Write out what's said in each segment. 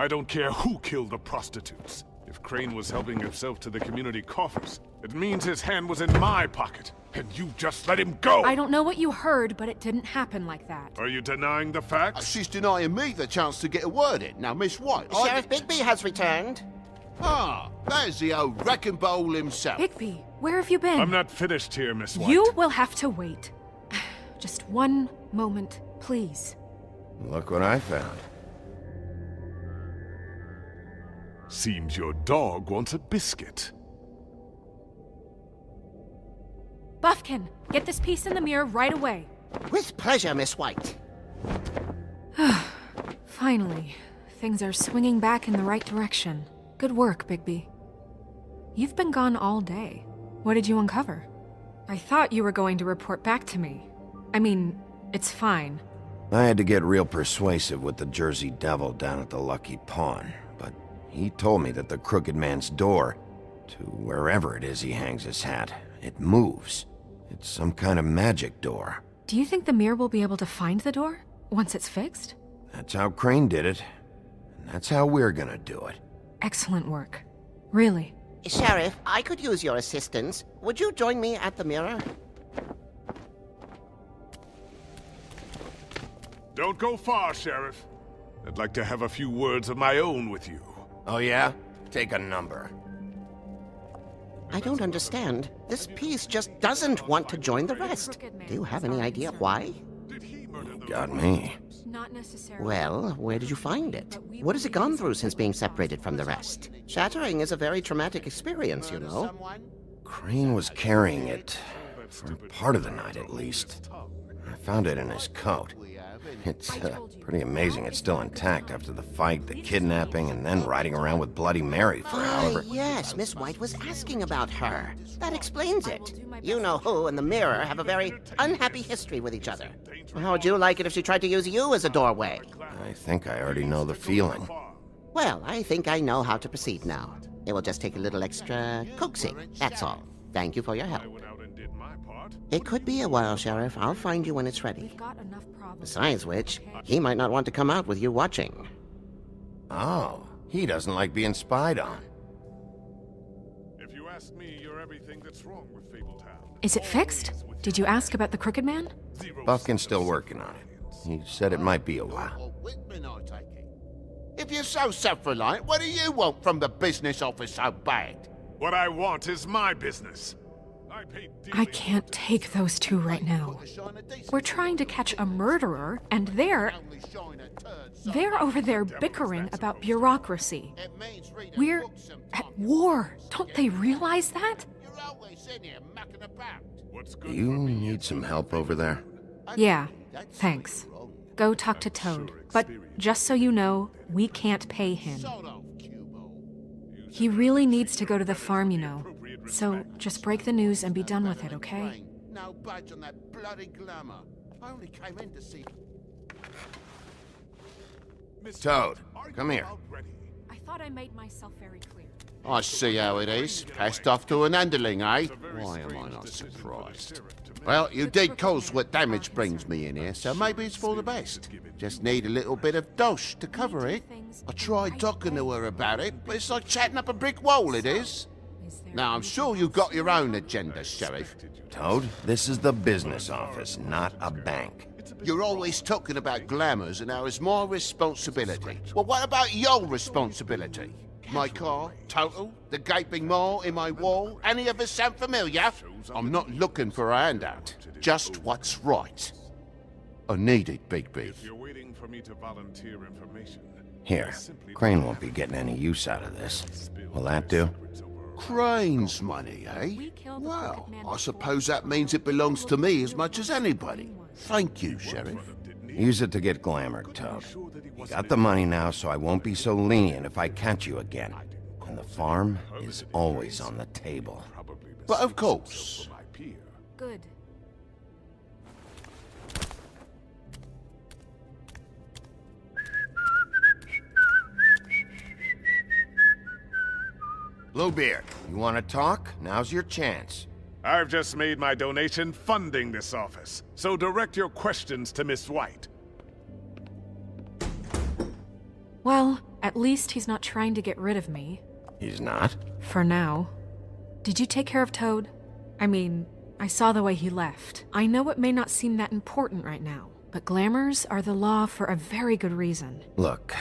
I don't care who killed the prostitutes. If Crane was helping himself to the community coffers, it means his hand was in my pocket, and you just let him go! I don't know what you heard, but it didn't happen like that. Are you denying the facts? She's denying me the chance to get a word in. Now, Miss White, Sheriff Bigby has returned. Ah, there's the old wrecking bowl himself. Bigby, where have you been? I'm not finished here, Miss White. You will have to wait. Just one moment, please. Look what I found. Seems your dog wants a biscuit. Buffkin, get this piece in the mirror right away. With pleasure, Miss White. Finally, things are swinging back in the right direction. Good work, Bigby. You've been gone all day. What did you uncover? I thought you were going to report back to me. I mean, it's fine. I had to get real persuasive with the Jersey Devil down at the Lucky Pawn, but he told me that the Crooked Man's door, to wherever it is he hangs his hat, it moves. It's some kind of magic door. Do you think the mirror will be able to find the door once it's fixed? That's how Crane did it, and that's how we're gonna do it. Excellent work. Really. Sheriff, I could use your assistance. Would you join me at the mirror? Don't go far, Sheriff. I'd like to have a few words of my own with you. Oh yeah? Take a number. I don't understand. This piece just doesn't want to join the rest. Do you have any idea why? Got me. Not necessarily. Well, where did you find it? What has it gone through since being separated from the rest? Shattering is a very traumatic experience, you know. Crane was carrying it, for part of the night at least. I found it in his coat. It's pretty amazing it's still intact after the fight, the kidnapping, and then riding around with Bloody Mary for however... Yes, Miss White was asking about her. That explains it. You know who and the mirror have a very unhappy history with each other. How would you like it if she tried to use you as a doorway? I think I already know the feeling. Well, I think I know how to proceed now. It will just take a little extra coaxing, that's all. Thank you for your help. It could be a while, Sheriff. I'll find you when it's ready. We've got enough problems. Besides which, he might not want to come out with you watching. Oh, he doesn't like being spied on. If you ask me, you're everything that's wrong with Fabletown. Is it fixed? Did you ask about the Crooked Man? Buffkin's still working on it. He said it might be a while. If you're so self-reliant, what do you want from the business office so bad? What I want is my business. I can't take those two right now. We're trying to catch a murderer, and they're over there bickering about bureaucracy. We're at war. Don't they realize that? You need some help over there? Yeah, thanks. Go talk to Toad. But just so you know, we can't pay him. He really needs to go to the farm, you know. So just break the news and be done with it, okay? No budge on that bloody glamour. I only came in to see... Toad, come here. I thought I made myself very clear. I see how it is. Passed off to an underling, eh? Why am I not surprised? Well, you did cause what damage brings me in here, so maybe it's for the best. Just need a little bit of dosh to cover it. I tried talking to her about it, but it's like chatting up a brick wall, it is. Now, I'm sure you've got your own agenda, Sheriff. Toad, this is the business office, not a bank. You're always talking about glamours and how it's my responsibility. Well, what about your responsibility? My car, total, the gaping maw in my wall, any of us sound familiar? I'm not looking for a handout, just what's right. I need it, Bigby. If you're waiting for me to volunteer information... Here, Crane won't be getting any use out of this. Will that do? Crane's money, eh? Well, I suppose that means it belongs to me as much as anybody. Thank you, Sheriff. Use it to get glamored, Toad. You got the money now, so I won't be so lenient if I catch you again. And the farm is always on the table. But of course. Good. Bluebeard, you want to talk? Now's your chance. I've just made my donation funding this office, so direct your questions to Miss White. Well, At least he's not trying to get rid of me. He's not? For now. Did you take care of Toad? I mean, I saw the way he left. I know it may not seem that important right now, but glamours are the law for a very good reason. Look,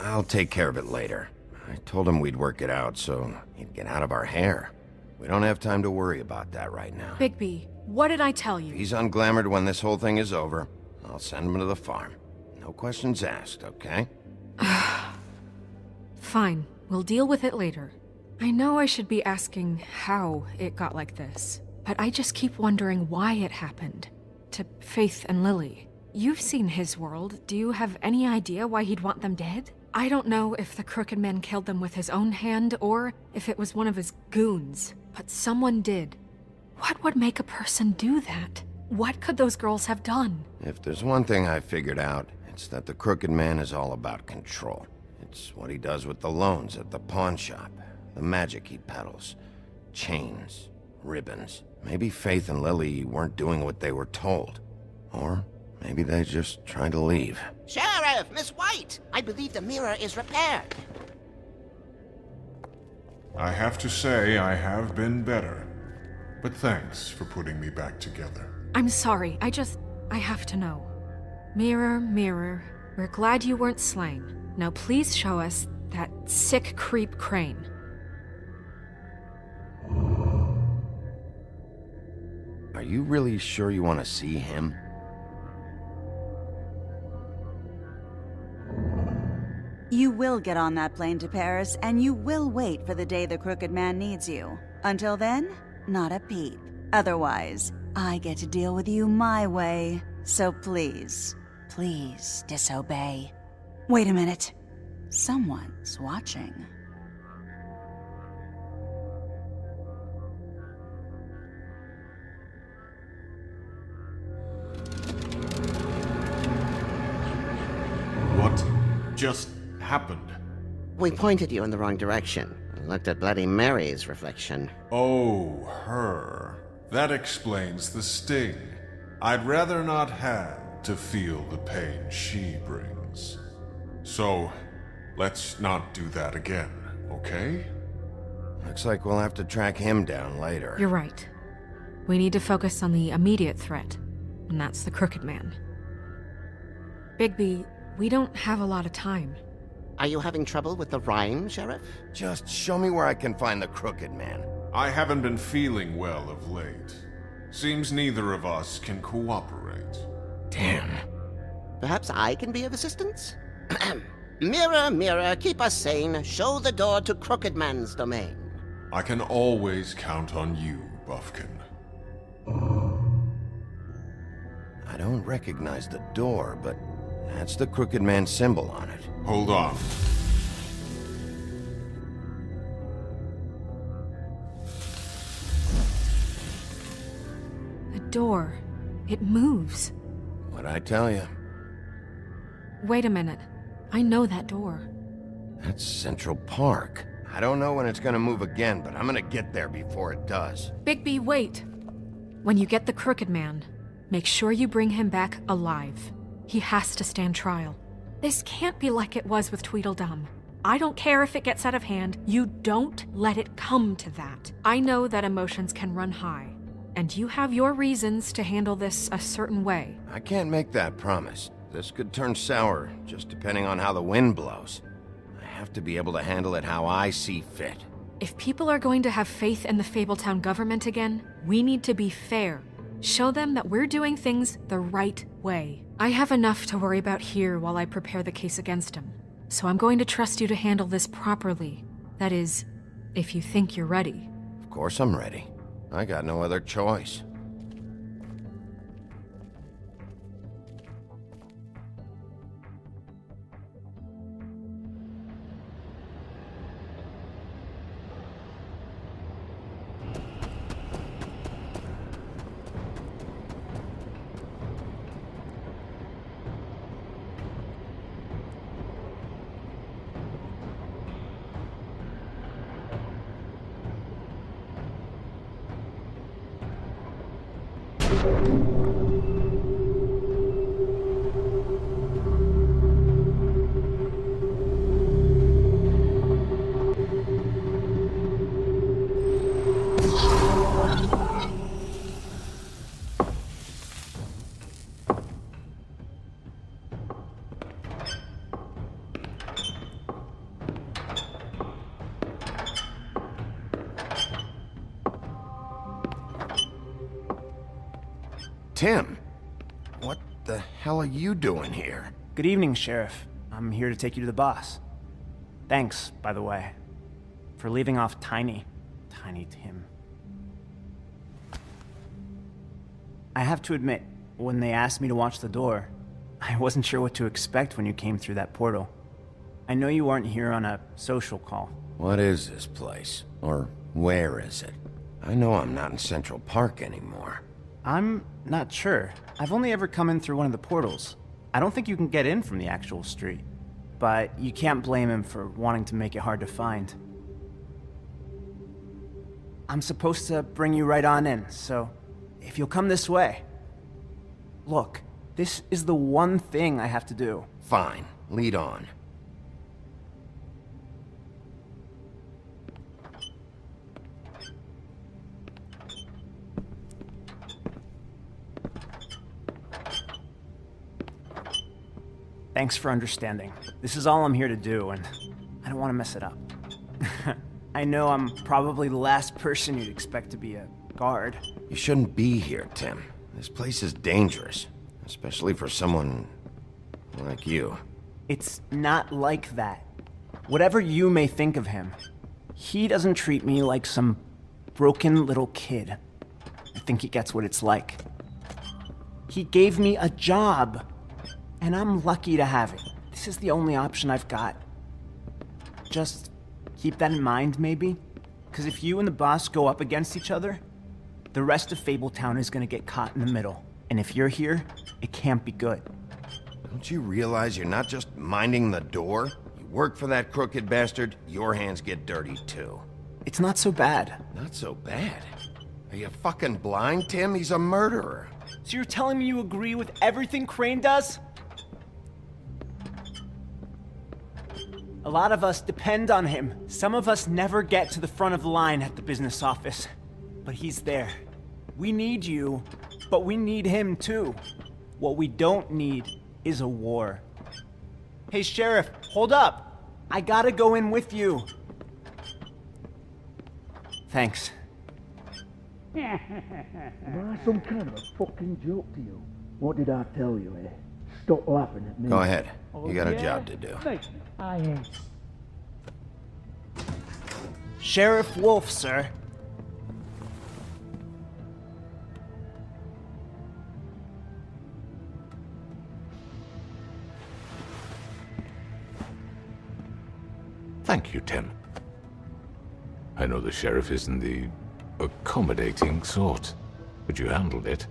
I'll take care of it later. I told him we'd work it out so he'd get out of our hair. We don't have time to worry about that right now. Bigby, what did I tell you? If he's unglamored when this whole thing is over, I'll send him to the farm. No questions asked, okay? Fine, we'll deal with it later. I know I should be asking how it got like this, but I just keep wondering why it happened. To Faith and Lily. You've seen his world. Do you have any idea why he'd want them dead? I don't know if the Crooked Man killed them with his own hand or if it was one of his goons, but someone did. What would make a person do that? What could those girls have done? If there's one thing I figured out, it's that the Crooked Man is all about control. It's what he does with the loans at the pawn shop, the magic he peddles, chains, ribbons. Maybe Faith and Lily weren't doing what they were told. Or maybe they just tried to leave. Sheriff, Miss White! I believe the mirror is repaired. I have to say I have been better. But thanks for putting me back together. I'm sorry, I have to know. Mirror, mirror, we're glad you weren't slain. Now please show us that sick creep Crane. Are you really sure you want to see him? You will get on that plane to Paris, and you will wait for the day the Crooked Man needs you. Until then, not a peep. Otherwise, I get to deal with you my way. So please, please disobey. Wait a minute. Someone's watching. What just happened? We pointed you in the wrong direction and looked at Bloody Mary's reflection. Oh, her. That explains the sting. I'd rather not have to feel the pain she brings. So, let's not do that again, okay? Looks like we'll have to track him down later. You're right. We need to focus on the immediate threat, and that's the Crooked Man. Bigby, we don't have a lot of time. Are you having trouble with the rhyme, Sheriff? Just show me where I can find the Crooked Man. I haven't been feeling well of late. Seems neither of us can cooperate. Damn. Perhaps I can be of assistance? Mirror, mirror, keep us sane. Show the door to Crooked Man's domain. I can always count on you, Buffkin. I don't recognize the door, but that's the Crooked Man symbol on it. Hold on. The door. It moves. What'd I tell you? Wait a minute. I know that door. That's Central Park. I don't know when it's gonna move again, but I'm gonna get there before it does. Bigby, wait! When you get the Crooked Man, make sure you bring him back alive. He has to stand trial. This can't be like it was with Tweedledum. I don't care if it gets out of hand. You don't let it come to that. I know that emotions can run high, and you have your reasons to handle this a certain way. I can't make that promise. This could turn sour, just depending on how the wind blows. I have to be able to handle it how I see fit. If people are going to have faith in the Fabletown government again, we need to be fair. Show them that we're doing things the right way. I have enough to worry about here while I prepare the case against him. So I'm going to trust you to handle this properly. That is, if you think you're ready. Of course I'm ready. I got no other choice. Tim! What the hell are you doing here? Good evening, Sheriff. I'm here to take you to the boss. Thanks, by the way, for leaving off Tiny Tim. I have to admit, when they asked me to watch the door, I wasn't sure what to expect when you came through that portal. I know you aren't here on a social call. What is this place? Or where is it? I know I'm not in Central Park anymore. I'm not sure. I've only ever come in through one of the portals. I don't think you can get in from the actual street. But you can't blame him for wanting to make it hard to find. I'm supposed to bring you right on in, so if you'll come this way. Look, this is the one thing I have to do. Fine, lead on. Thanks for understanding. This is all I'm here to do, and I don't want to mess it up. I know I'm probably the last person you'd expect to be a guard. You shouldn't be here, Tim. This place is dangerous, especially for someone like you. It's not like that. Whatever you may think of him, he doesn't treat me like some broken little kid. I think he gets what it's like. He gave me a job, and I'm lucky to have it. This is the only option I've got. Just keep that in mind, maybe? Because if you and the boss go up against each other, the rest of Fabletown is gonna get caught in the middle. And if you're here, it can't be good. Don't you realize you're not just minding the door? You work for that crooked bastard, your hands get dirty too. It's not so bad. Not so bad. Are you fucking blind, Tim? He's a murderer. So you're telling me you agree with everything Crane does? A lot of us depend on him. Some of us never get to the front of the line at the business office. But he's there. We need you, but we need him too. What we don't need is a war. Hey, Sheriff, hold up. I gotta go in with you. Thanks. Am I some kind of a fucking joke to you? What did I tell you, eh? Stop laughing at me. Go ahead. You got a yeah? job to do. Thanks. I ain't. Sheriff Wolf, sir. Thank you, Tim. I know the sheriff isn't the accommodating sort, but you handled it.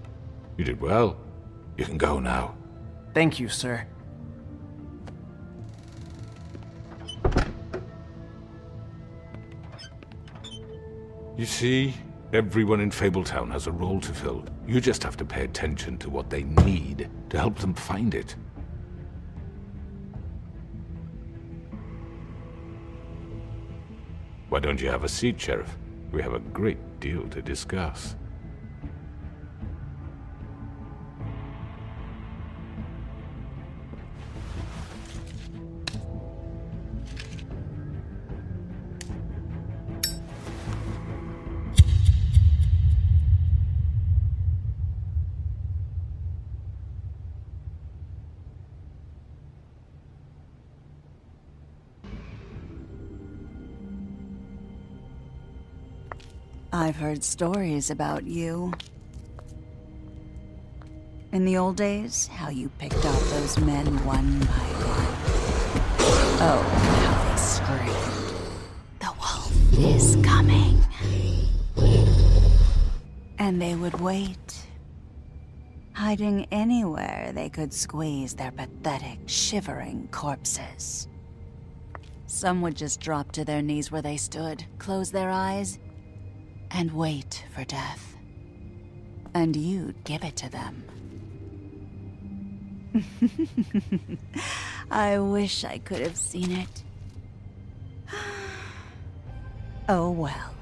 You did well. You can go now. Thank you, sir. You see, everyone in Fabletown has a role to fill. You just have to pay attention to what they need to help them find it. Why don't you have a seat, Sheriff? We have a great deal to discuss. I've heard stories about you. In the old days, how you picked off those men one by one. Oh, how they screamed. The wolf is coming. And they would wait, hiding anywhere they could squeeze their pathetic, shivering corpses. Some would just drop to their knees where they stood, close their eyes, and wait for death. And you'd give it to them. I wish I could have seen it. Oh well.